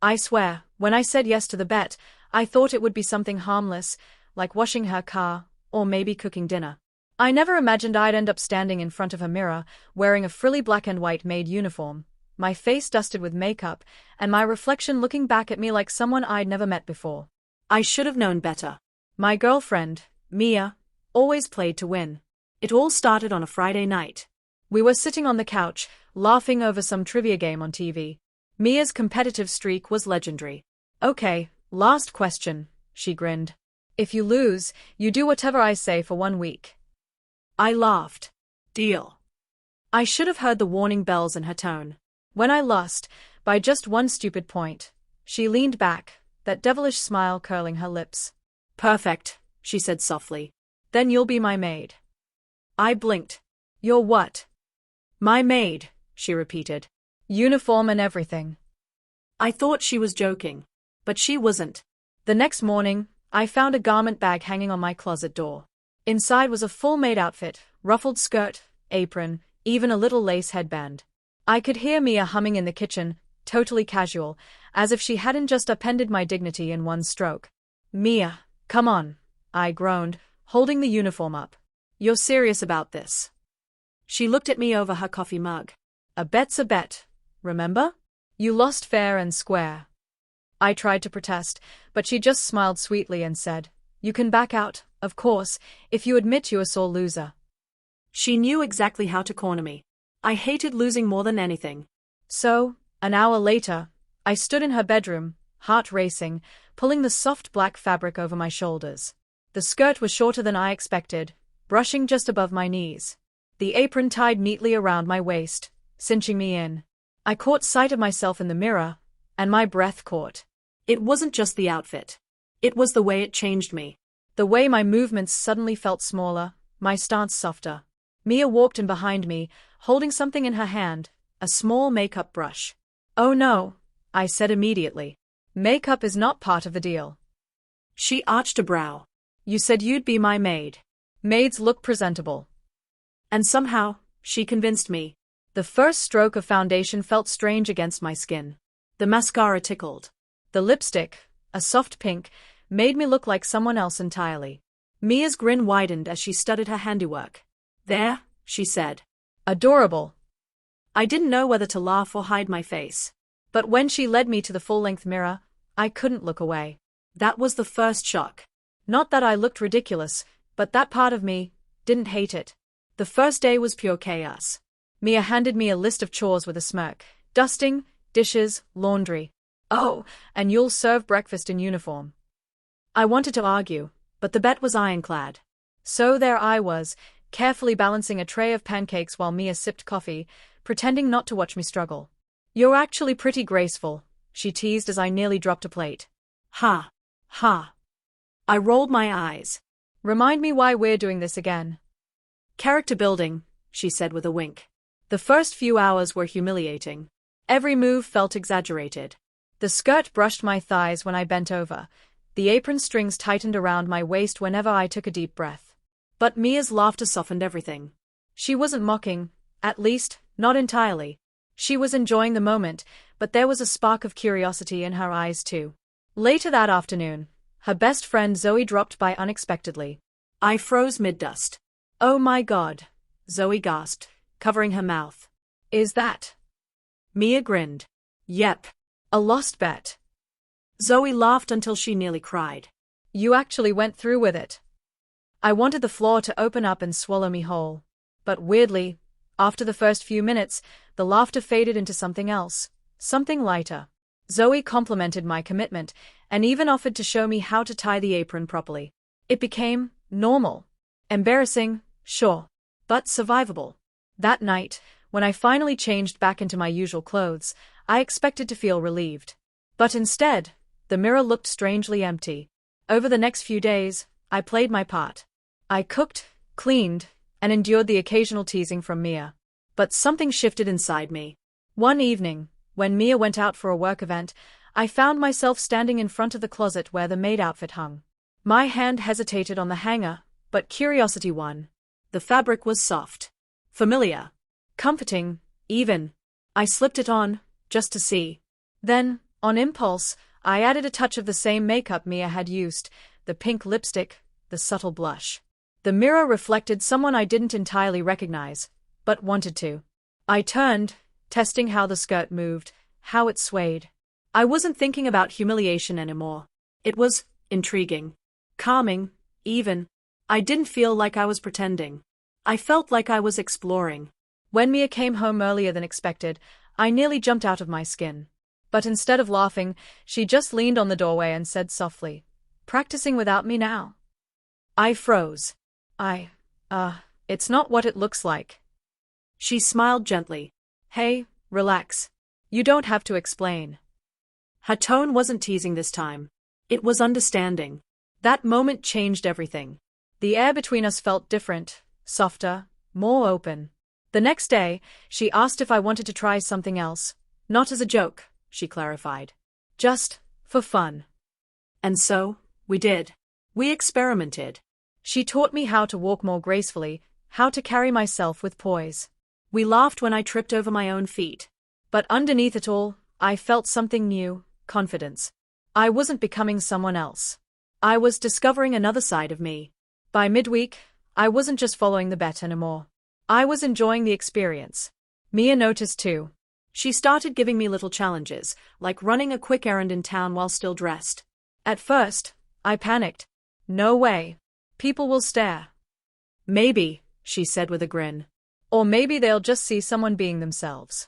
I swear, when I said yes to the bet, I thought it would be something harmless, like washing her car, or maybe cooking dinner. I never imagined I'd end up standing in front of a mirror, wearing a frilly black and white maid uniform, my face dusted with makeup, and my reflection looking back at me like someone I'd never met before. I should have known better. My girlfriend, Mia, always played to win. It all started on a Friday night. We were sitting on the couch, laughing over some trivia game on TV. Mia's competitive streak was legendary. Okay, last question, she grinned. If you lose, you do whatever I say for 1 week. I laughed. Deal. I should have heard the warning bells in her tone. When I lost, by just one stupid point, she leaned back, that devilish smile curling her lips. Perfect, she said softly. Then you'll be my maid. I blinked. You're what? My maid, she repeated. Uniform and everything. I thought she was joking, but she wasn't. The next morning, I found a garment bag hanging on my closet door. Inside was a full maid outfit, ruffled skirt, apron, even a little lace headband. I could hear Mia humming in the kitchen, totally casual, as if she hadn't just upended my dignity in one stroke. Mia, come on, I groaned, holding the uniform up. You're serious about this? She looked at me over her coffee mug. A bet's a bet, remember? You lost fair and square. I tried to protest, but she just smiled sweetly and said, You can back out, of course, if you admit you're a sore loser. She knew exactly how to corner me. I hated losing more than anything. So, an hour later, I stood in her bedroom, heart racing, pulling the soft black fabric over my shoulders. The skirt was shorter than I expected, brushing just above my knees. The apron tied neatly around my waist, cinching me in. I caught sight of myself in the mirror, and my breath caught. It wasn't just the outfit. It was the way it changed me. The way my movements suddenly felt smaller, my stance softer. Mia walked in behind me, holding something in her hand, a small makeup brush. Oh no, I said immediately. Makeup is not part of the deal. She arched a brow. You said you'd be my maid. Maids look presentable. And somehow, she convinced me. The first stroke of foundation felt strange against my skin. The mascara tickled. The lipstick, a soft pink, made me look like someone else entirely. Mia's grin widened as she studied her handiwork. There, she said. Adorable. I didn't know whether to laugh or hide my face. But when she led me to the full-length mirror, I couldn't look away. That was the first shock. Not that I looked ridiculous, but that part of me didn't hate it. The first day was pure chaos. Mia handed me a list of chores with a smirk. Dusting, dishes, laundry. Oh, and you'll serve breakfast in uniform. I wanted to argue, but the bet was ironclad. So there I was, carefully balancing a tray of pancakes while Mia sipped coffee, pretending not to watch me struggle. You're actually pretty graceful, she teased as I nearly dropped a plate. Ha. Ha. I rolled my eyes. Remind me why we're doing this again. Character building, she said with a wink. The first few hours were humiliating. Every move felt exaggerated. The skirt brushed my thighs when I bent over. The apron strings tightened around my waist whenever I took a deep breath. But Mia's laughter softened everything. She wasn't mocking, at least, not entirely. She was enjoying the moment, but there was a spark of curiosity in her eyes too. Later that afternoon, her best friend Zoe dropped by unexpectedly. I froze mid-dust. Oh my God, Zoe gasped, covering her mouth. Is that? Mia grinned. Yep. A lost bet. Zoe laughed until she nearly cried. You actually went through with it. I wanted the floor to open up and swallow me whole. But weirdly, after the first few minutes, the laughter faded into something else, something lighter. Zoe complimented my commitment, and even offered to show me how to tie the apron properly. It became normal. Embarrassing, sure, but survivable. That night, when I finally changed back into my usual clothes, I expected to feel relieved. But instead, the mirror looked strangely empty. Over the next few days, I played my part. I cooked, cleaned, and endured the occasional teasing from Mia. But something shifted inside me. One evening, when Mia went out for a work event, I found myself standing in front of the closet where the maid outfit hung. My hand hesitated on the hanger, but curiosity won. The fabric was soft. Familiar. Comforting, even. I slipped it on, just to see. Then, On impulse, I added a touch of the same makeup Mia had used, the pink lipstick, the subtle blush. The mirror reflected someone I didn't entirely recognize, but wanted to. I turned, testing how the skirt moved, how it swayed. I wasn't thinking about humiliation anymore. It was intriguing, calming, even. I didn't feel like I was pretending. I felt like I was exploring. When Mia came home earlier than expected, I nearly jumped out of my skin. But instead of laughing, she just leaned on the doorway and said softly, "Practicing without me now?" I froze. It's not what it looks like. She smiled gently. "Hey, relax. You don't have to explain." Her tone wasn't teasing this time. It was understanding. That moment changed everything. The air between us felt different, softer, more open. The next day, she asked if I wanted to try something else. Not as a joke, she clarified. Just for fun. And so, we did. We experimented. She taught me how to walk more gracefully, how to carry myself with poise. We laughed when I tripped over my own feet. But underneath it all, I felt something new, confidence. I wasn't becoming someone else. I was discovering another side of me. By midweek, I wasn't just following the bet anymore. I was enjoying the experience. Mia noticed too. She started giving me little challenges, like running a quick errand in town while still dressed. At first, I panicked. No way. People will stare. Maybe, she said with a grin. Or maybe they'll just see someone being themselves.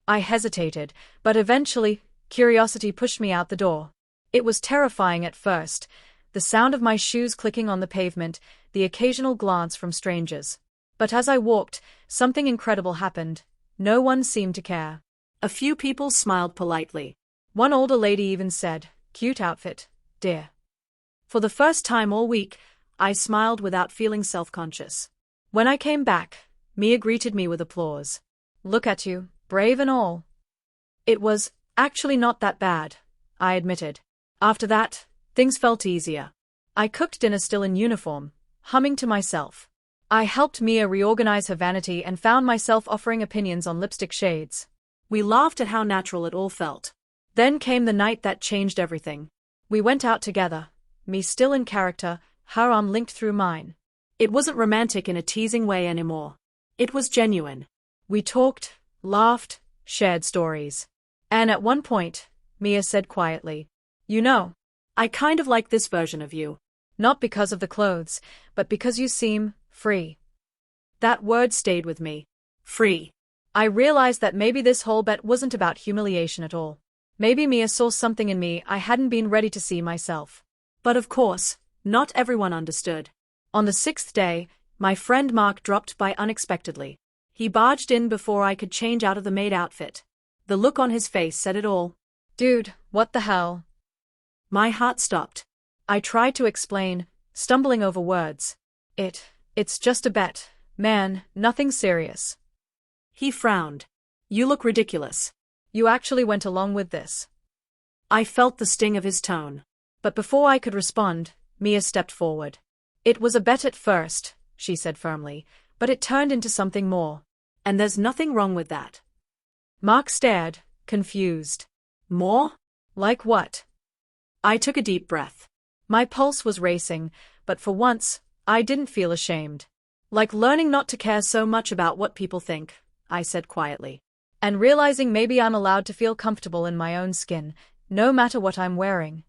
I hesitated, but eventually, curiosity pushed me out the door. It was terrifying at first, the sound of my shoes clicking on the pavement, the occasional glance from strangers. But as I walked, something incredible happened. No one seemed to care. A few people smiled politely. One older lady even said, "Cute outfit, dear." For the first time all week, I smiled without feeling self-conscious. When I came back, Mia greeted me with applause. "Look at you, brave and all." It was actually not that bad, I admitted. After that, things felt easier. I cooked dinner still in uniform, humming to myself. I helped Mia reorganize her vanity and found myself offering opinions on lipstick shades. We laughed at how natural it all felt. Then came the night that changed everything. We went out together, me still in character, her arm linked through mine. It wasn't romantic in a teasing way anymore. It was genuine. We talked, laughed, shared stories. And at one point, Mia said quietly, "You know, I kind of like this version of you. Not because of the clothes, but because you seem free." That word stayed with me. Free. I realized that maybe this whole bet wasn't about humiliation at all. Maybe Mia saw something in me I hadn't been ready to see myself. But of course, not everyone understood. On the 6th day, my friend Mark dropped by unexpectedly. He barged in before I could change out of the maid outfit. The look on his face said it all. "Dude, what the hell?" My heart stopped. I tried to explain, stumbling over words. It's just a bet, man, nothing serious." He frowned. "You look ridiculous. You actually went along with this." I felt the sting of his tone. But before I could respond, Mia stepped forward. "It was a bet at first," she said firmly, "but it turned into something more. And there's nothing wrong with that." Mark stared, confused. "More? Like what?" I took a deep breath. My pulse was racing, but for once, I didn't feel ashamed. "Like learning not to care so much about what people think," I said quietly. "And realizing maybe I'm allowed to feel comfortable in my own skin, no matter what I'm wearing."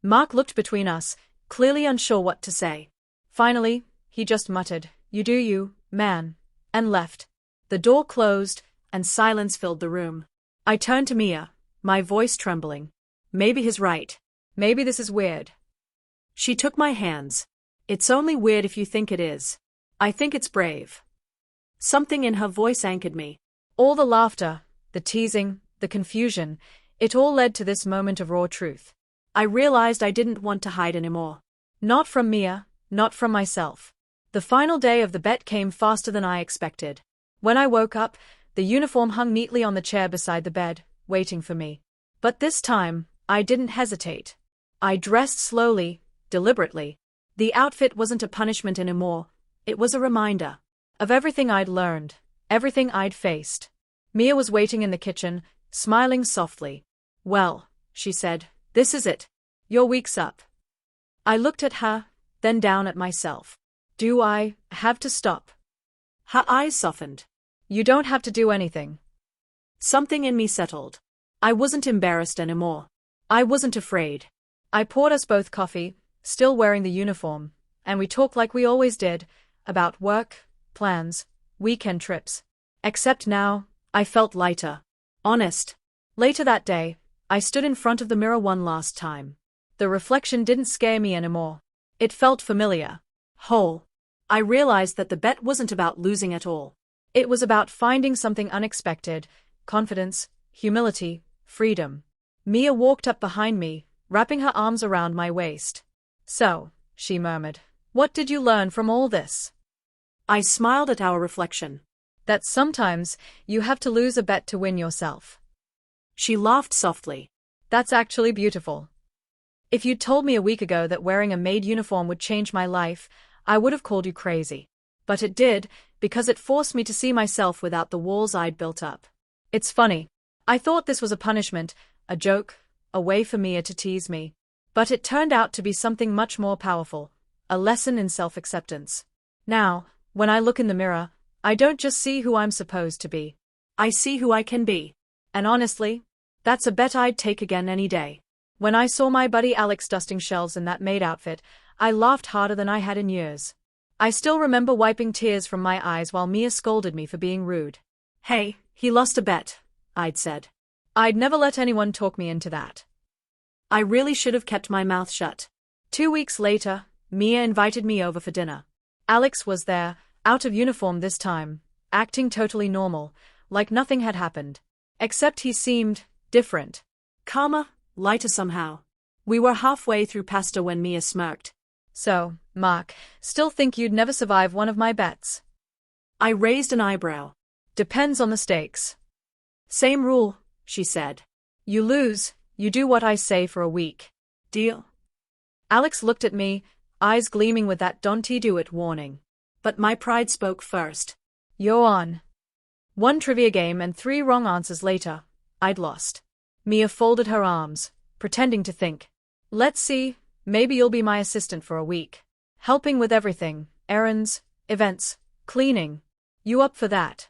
Mark looked between us, clearly unsure what to say. Finally, he just muttered, "You do you, man," and left. The door closed, and silence filled the room. I turned to Mia, my voice trembling. Maybe he's right. Maybe this is weird. She took my hands. "It's only weird if you think it is. I think it's brave." Something in her voice anchored me. All the laughter, the teasing, the confusion, it all led to this moment of raw truth. I realized I didn't want to hide anymore. Not from Mia, not from myself. The final day of the bet came faster than I expected. When I woke up, the uniform hung neatly on the chair beside the bed, waiting for me. But this time, I didn't hesitate. I dressed slowly, deliberately. The outfit wasn't a punishment anymore, it was a reminder of everything I'd learned, everything I'd faced. Mia was waiting in the kitchen, smiling softly. Well, she said, this is it. Your week's up. I looked at her, then down at myself. Do I have to stop? Her eyes softened. You don't have to do anything. Something in me settled. I wasn't embarrassed anymore. I wasn't afraid. I poured us both coffee, still wearing the uniform, and we talked like we always did, about work, plans, weekend trips. Except now, I felt lighter. Honest. Later that day, I stood in front of the mirror one last time. The reflection didn't scare me anymore. It felt familiar. Whole. I realized that the bet wasn't about losing at all. It was about finding something unexpected, confidence, humility, freedom. Mia walked up behind me, wrapping her arms around my waist. So, she murmured, what did you learn from all this? I smiled at our reflection. That sometimes, you have to lose a bet to win yourself. She laughed softly. That's actually beautiful. If you'd told me a week ago that wearing a maid uniform would change my life, I would have called you crazy. But it did, because it forced me to see myself without the walls I'd built up. It's funny. I thought this was a punishment, a joke, a way for Mia to tease me. But it turned out to be something much more powerful, a lesson in self-acceptance. Now, when I look in the mirror, I don't just see who I'm supposed to be. I see who I can be. And honestly, that's a bet I'd take again any day. When I saw my buddy Alex dusting shelves in that maid outfit, I laughed harder than I had in years. I still remember wiping tears from my eyes while Mia scolded me for being rude. Hey, he lost a bet, I'd said. I'd never let anyone talk me into that. I really should have kept my mouth shut. 2 weeks later, Mia invited me over for dinner. Alex was there, out of uniform this time, acting totally normal, like nothing had happened. Except he seemed different. Calmer, lighter somehow. We were halfway through pasta when Mia smirked. So, Mark, still think you'd never survive one of my bets? I raised an eyebrow. Depends on the stakes. Same rule, she said. You lose, you do what I say for a week. Deal? Alex looked at me, eyes gleaming with that don't do it warning. But my pride spoke first. You're on. 1 trivia game and 3 wrong answers later, I'd lost. Mia folded her arms, pretending to think. Let's see, maybe you'll be my assistant for a week. Helping with everything, errands, events, cleaning. You up for that?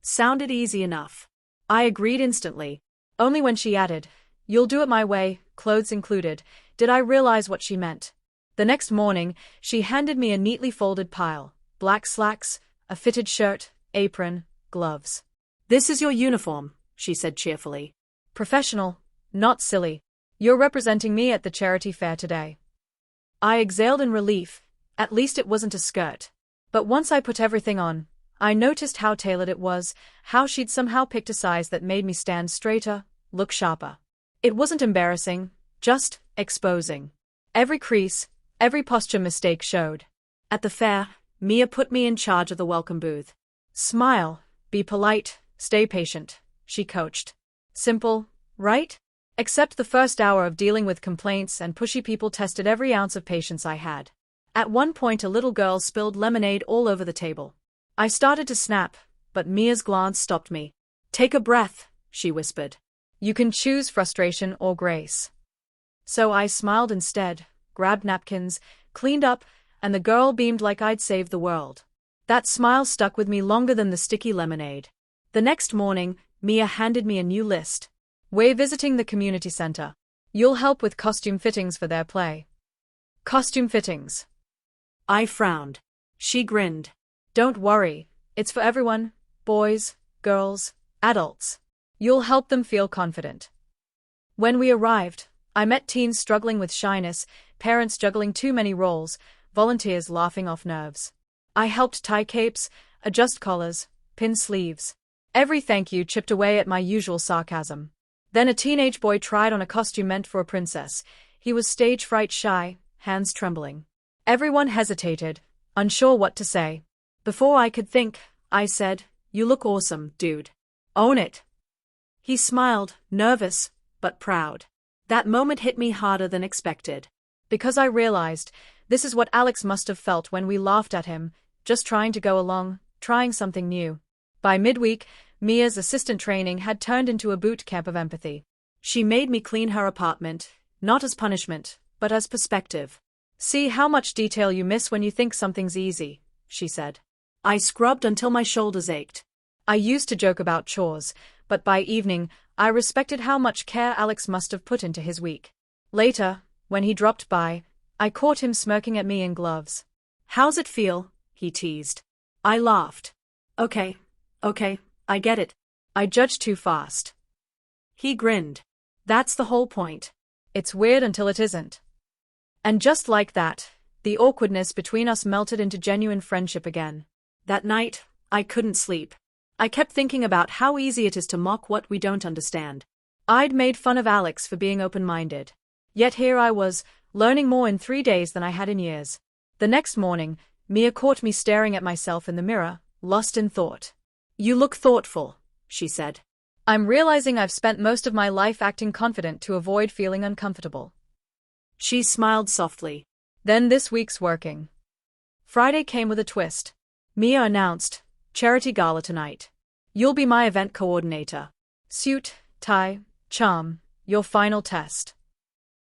Sounded easy enough. I agreed instantly. Only when she added, you'll do it my way, clothes included, did I realize what she meant. The next morning, she handed me a neatly folded pile, black slacks, a fitted shirt, apron, gloves. This is your uniform, she said cheerfully. Professional, not silly. You're representing me at the charity fair today. I exhaled in relief, at least it wasn't a skirt. But once I put everything on, I noticed how tailored it was, how she'd somehow picked a size that made me stand straighter, look sharper. It wasn't embarrassing, just exposing. Every crease, every posture mistake showed. At the fair, Mia put me in charge of the welcome booth. Smile, be polite, stay patient, she coached. Simple, right? Except the first hour of dealing with complaints and pushy people tested every ounce of patience I had. At one point a little girl spilled lemonade all over the table. I started to snap, but Mia's glance stopped me. Take a breath, she whispered. You can choose frustration or grace. So I smiled instead, grabbed napkins, cleaned up, and the girl beamed like I'd saved the world. That smile stuck with me longer than the sticky lemonade. The next morning, Mia handed me a new list. We're visiting the community center. You'll help with costume fittings for their play. Costume fittings. I frowned. She grinned. Don't worry, it's for everyone, boys, girls, adults. You'll help them feel confident. When we arrived, I met teens struggling with shyness, parents juggling too many roles, volunteers laughing off nerves. I helped tie capes, adjust collars, pin sleeves. Every thank you chipped away at my usual sarcasm. Then a teenage boy tried on a costume meant for a princess. He was stage fright shy, hands trembling. Everyone hesitated, unsure what to say. Before I could think, I said, "You look awesome, dude. Own it." He smiled, nervous, but proud. That moment hit me harder than expected. Because I realized, this is what Alex must have felt when we laughed at him, just trying to go along, trying something new. By midweek, Mia's assistant training had turned into a boot camp of empathy. She made me clean her apartment, not as punishment, but as perspective. See how much detail you miss when you think something's easy, she said. I scrubbed until my shoulders ached. I used to joke about chores, but by evening, I respected how much care Alex must have put into his week. Later, when he dropped by, I caught him smirking at me in gloves. How's it feel? He teased. I laughed. Okay, I get it. I judged too fast. He grinned. That's the whole point. It's weird until it isn't. And just like that, the awkwardness between us melted into genuine friendship again. That night, I couldn't sleep. I kept thinking about how easy it is to mock what we don't understand. I'd made fun of Alex for being open-minded. Yet here I was, learning more in 3 days than I had in years. The next morning, Mia caught me staring at myself in the mirror, lost in thought. You look thoughtful, she said. I'm realizing I've spent most of my life acting confident to avoid feeling uncomfortable. She smiled softly. Then this week's working. Friday came with a twist. Mia announced, charity gala tonight. You'll be my event coordinator. Suit, tie, charm, your final test.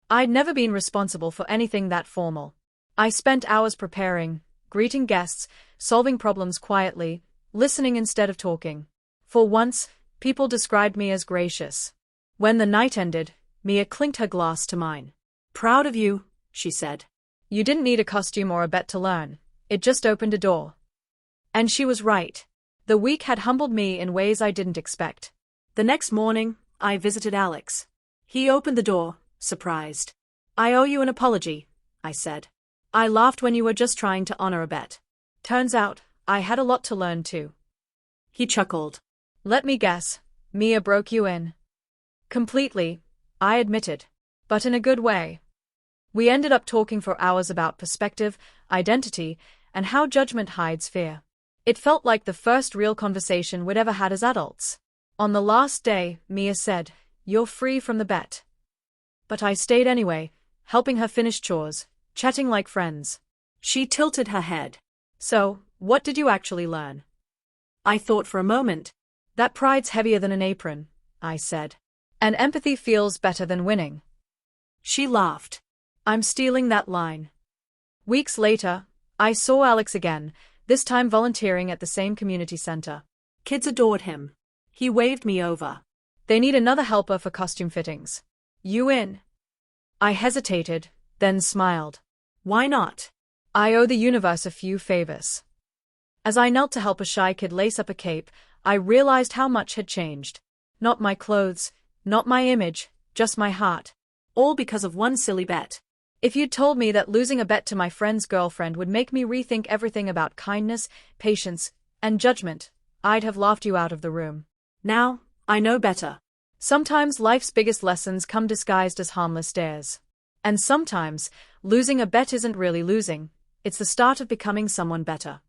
I'd never been responsible for anything that formal. I spent hours preparing, greeting guests, solving problems quietly, listening instead of talking. For once, people described me as gracious. When the night ended, Mia clinked her glass to mine. Proud of you, she said. You didn't need a costume or a bet to learn. It just opened a door. And she was right. The week had humbled me in ways I didn't expect. The next morning, I visited Alex. He opened the door, surprised. I owe you an apology, I said. I laughed when you were just trying to honor a bet. Turns out, I had a lot to learn too. He chuckled. Let me guess, Mia broke you in. Completely, I admitted. But in a good way. We ended up talking for hours about perspective, identity, and how judgment hides fear. It felt like the first real conversation we'd ever had as adults. On the last day, Mia said, You're free from the bet. But I stayed anyway, helping her finish chores, chatting like friends. She tilted her head. So, what did you actually learn? I thought for a moment. That pride's heavier than an apron, I said. And empathy feels better than winning. She laughed. I'm stealing that line. Weeks later, I saw Alex again, this time volunteering at the same community center. Kids adored him. He waved me over. They need another helper for costume fittings. You in? I hesitated, then smiled. Why not? I owe the universe a few favors. As I knelt to help a shy kid lace up a cape, I realized how much had changed. Not my clothes, not my image, just my heart. All because of one silly bet. If you'd told me that losing a bet to my friend's girlfriend would make me rethink everything about kindness, patience, and judgment, I'd have laughed you out of the room. Now, I know better. Sometimes life's biggest lessons come disguised as harmless dares. And sometimes, losing a bet isn't really losing, it's the start of becoming someone better.